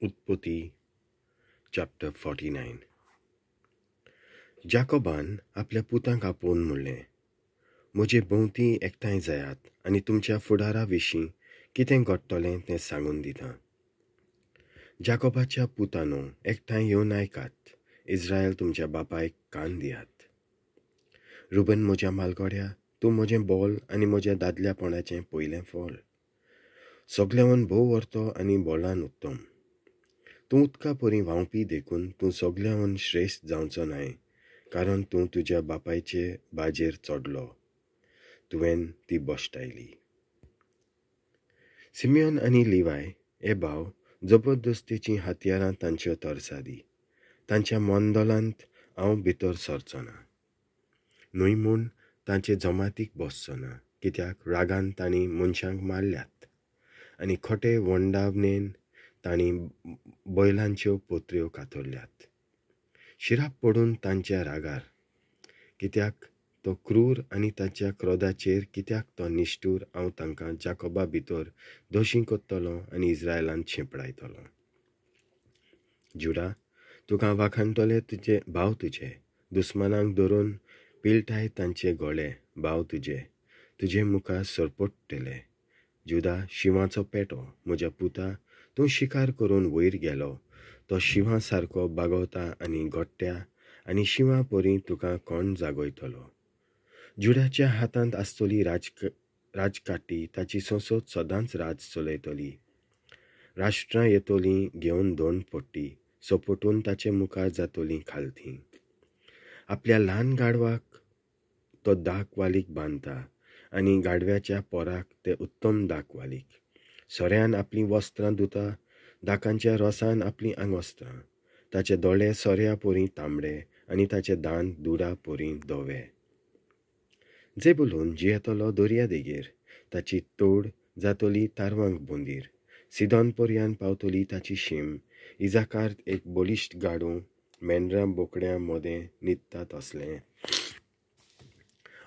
उत्पत्ती चॅप्टर 49. जाकोबान आपल्या पुतांक आपोवन म्हणलें, म्हजे भोंवती एकठांय जायात आनी तुमच्या फुडारा विशीं कितें घडटलें तें सांगून दिता. जाकोबाच्या पुतांनो, एकठांय येवन आयकात. इस्रायल तुमच्या बापायक कान दियात. रुबन म्हज्या मालगोड्या, तूं म्हजें बोल आनी म्हज्या दादल्यापणाचें पयलें फळ. सगळ्यावन भोव व्हरतो आनी बोलान उत्तम. तूं उदका परी व्हांवपी देखून तूं सगळ्यावन श्रेश्ठ जावचो न्हय, कारण तूं तुज्या बापायचे बाजेर चडलो. तुवें ती बश्टायली. सिमियोन आनी लिवाय हे भाव जबरदस्तीची हातयारां तांच्यो तरसादी. तांच्या मोंदोलांत हांव भितर सरचो ना. न्हय म्हूण तांचे जमातीक बसचो ना, कित्याक रागान तांणी मनशांक मारल्यात आनी खोटे वंडावनेन तांणी बैलांच्यो पोत्र्यो कातरल्यात. शिराप पडून तांच्या रागार, कित्याक तो क्रूर आनी ताच्या क्रोधाचेर कित्याक तो निश्ठूर. हांव तांकां जाकोबा भितर दोशी कोत्तलो आनी इस्रायलांत शिंपडायतलो. जुडा, तुका वाखाणटले तुजे भाव तुजे, दुस्मानांक धरून पिळटाय तांचे गोळे भाव तुजे मुखार सरपडटले. जुदा, शिवाचो पेटो, म्हज्या पुता, तूं शिकार करून वयर गेलो. तो शिवा सारको बागोवता आनी गोट्ट्या आनी शिवा परी तुका कोण जागयतलो. जुडाच्या हातांत आसतली राजकाटी, ताची संसद सदांच राज चलयतली. राष्ट्रां येतलीं घेवन दोन पट्टी, सोपटून ताचे मुखार जातलीं खालथीं. आपल्या ल्हान गाडवाक तो दाखवालीक बांदता आनी गाडव्याच्या पोराक ते उत्तम दाखवालीक. सोऱ्यान आपलीं वस्त्रां धुता, दाकांच्या रोसान आपलीं आंगवस्त्रां. ताचे दोळे सोऱ्या पोरी तांबडे आनी ताचे दांत दुडा पोरी धवे. जेबुलून जियेतलो दर्या देगेर, ताची तोड जातली तारवांक बोंदीर. सिदोन पर्यान पावतली ताची शीम. इजाकार एक बलिश्ट गाडू मेंढरां बोकड्यां मोदें न्हिदता तसलें.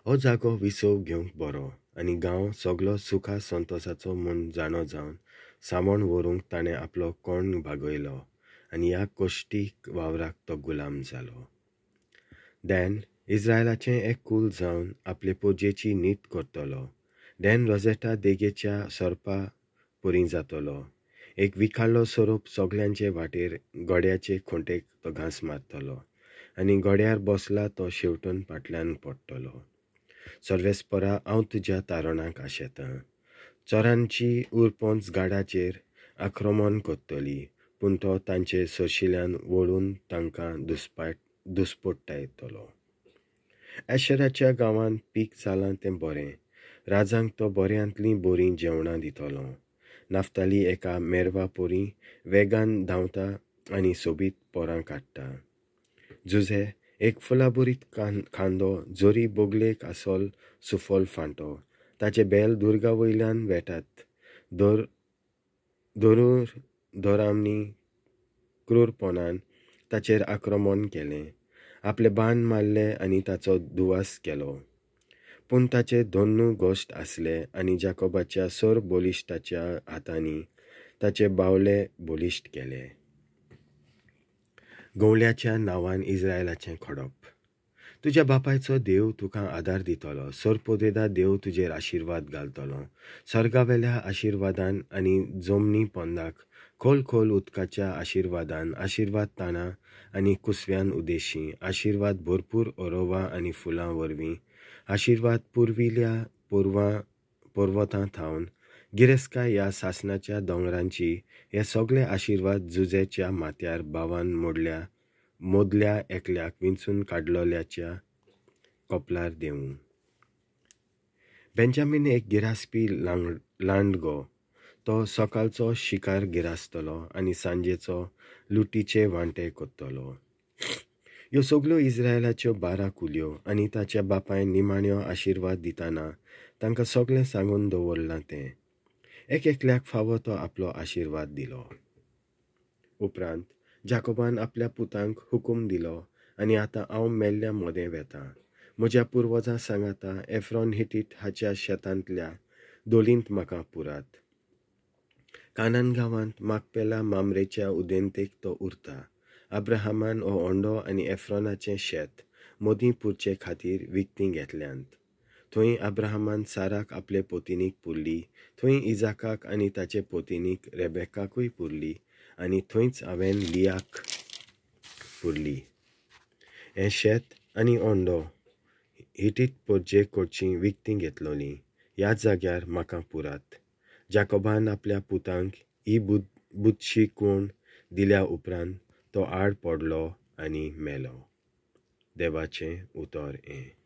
हो जागो विसव घेवंक बरो आनी गांव सगलो सुखा संतोशाचो म्हूण जाणो जावन सामोण व्हरूंक ताणें आपलो कोण भागयलो आनी ह्या कोश्टीक वावराक तो गुलाम जालो. डॅन इस्रायलाचें एक कुल जावन आपले पोजेची नीत करतलो. डॅन रोजेटा देगेच्या सोरपा परी जातलो. एक विखाळ्ळो सोरोप सगळ्यांचे वाटेर गोड्याचे खोंटेक तो घांस मारतलो आनी गोड्यार बसला तो शेवटून फाटल्यान पडटलो. सर्वेस्परा, हांव तुज्या तारणाक आशेतां. चोरांची उरपोंच गाडाचेर आक्रमण करतली, पूण तो तांचे सरशिल्ल्यान वळून तांकां दुस्पट्टायतलो. ऐशराच्या गांवांत पीक जालां तें बरें. राजांक तो बऱ्यांतलीं बरीं जेवणां दितलो. नाफ्ताली एका मेरवा पोरी वेगान धांवता आनी सोबीत पोरां काडटा. जुजे एक फुलाबुरीत खांदो जोरी बोगलेक आसोल सुफोल फांटो. ताचे बेल दुर्गा वयल्यान वेटात. दोरांनी क्रूरपणान ताचेर आक्रमण केलें. आपले बाण मारले आनी ताचो दुवास केलो. पूण ताचे दोनू गोश्ट आसले आनी जाकोबाच्या सोर बोलिश्टाच्या हातांनी ताचे बावले बोलिश्ट केले. गवळ्याच्या नांवान इस्रायलाचें खोडप. तुज्या बापायचो देव तुका आदार दितलो. सोरपोदेदा देव तुजेर आशिर्वाद घालतलो. सर्गावेल्या आशिर्वादान आनी जमनी पोंदाक खोल खोल उदकाच्या आशिर्वादान, आशिर्वाद ताणा आनी कुसव्यान उदेशी, आशिर्वाद भरपूर ओरोवा आनी फुलां वरवीं, आशिर्वाद पुर्विल्या पर्वतां थावन, गिरेस्काय ह्या सासणाच्या दोंगरांची. हे सगळे आशिर्वाद जुजेच्या माथ्यार भावान मोदल्या एकल्याक विंचून काडलोल्याच्या कोपलार देवूं. बेंजामीन एक गिरासपी लांडगो. तो सकाळचो शिकार गिरासतलो आनी सांजेचो लुटीचे वांटे कोत्तलो. ह्यो सगल्यो इस्रायलाच्यो 12 कुल्यो आनी ताच्या बापायन निमाण्यो आशिर्वाद दितना तांकां सगळें सांगून दवरलां तें. एकल्याक फावो तो आपलो आशिर्वाद दिलो. उपरांत जाकोबान आपल्या पुतांक हुकूम दिलो, आनी आतां हांव मेल्ल्या मोदें वेतां. म्हज्या पुर्वजां सांगाता एफ्रोन हिटीट हाच्या शेतांतल्या दोलींत म्हाका पुरात. कानान गांवांत माकपेला मामरेच्या उदेंतेक तो उरता. अब्राहमान हो ओंडो आनी एफ्रोनाचें शेत मोदींपूरचे खातीर विकतीं घेतल्यांत. थंय अब्राहमान साराक आपले पोतिनीक पुरली, थंय इजाकाक आनी ताचे पोतिनीक रेबेकाकूय पुरली, आनी थंयच हांवें लियाक पुरली. हें शेत आनी ओंडो हिटीत पोरजे कडचीं विकतीं घेतलोलीं. ह्याच जाग्यार म्हाका पुरात. जाकोबान आपल्या पुतांक ही बुदशिकवण दिल्या उपरांत तो आड पडलो आनी मेलो. देवाचें उतर हें.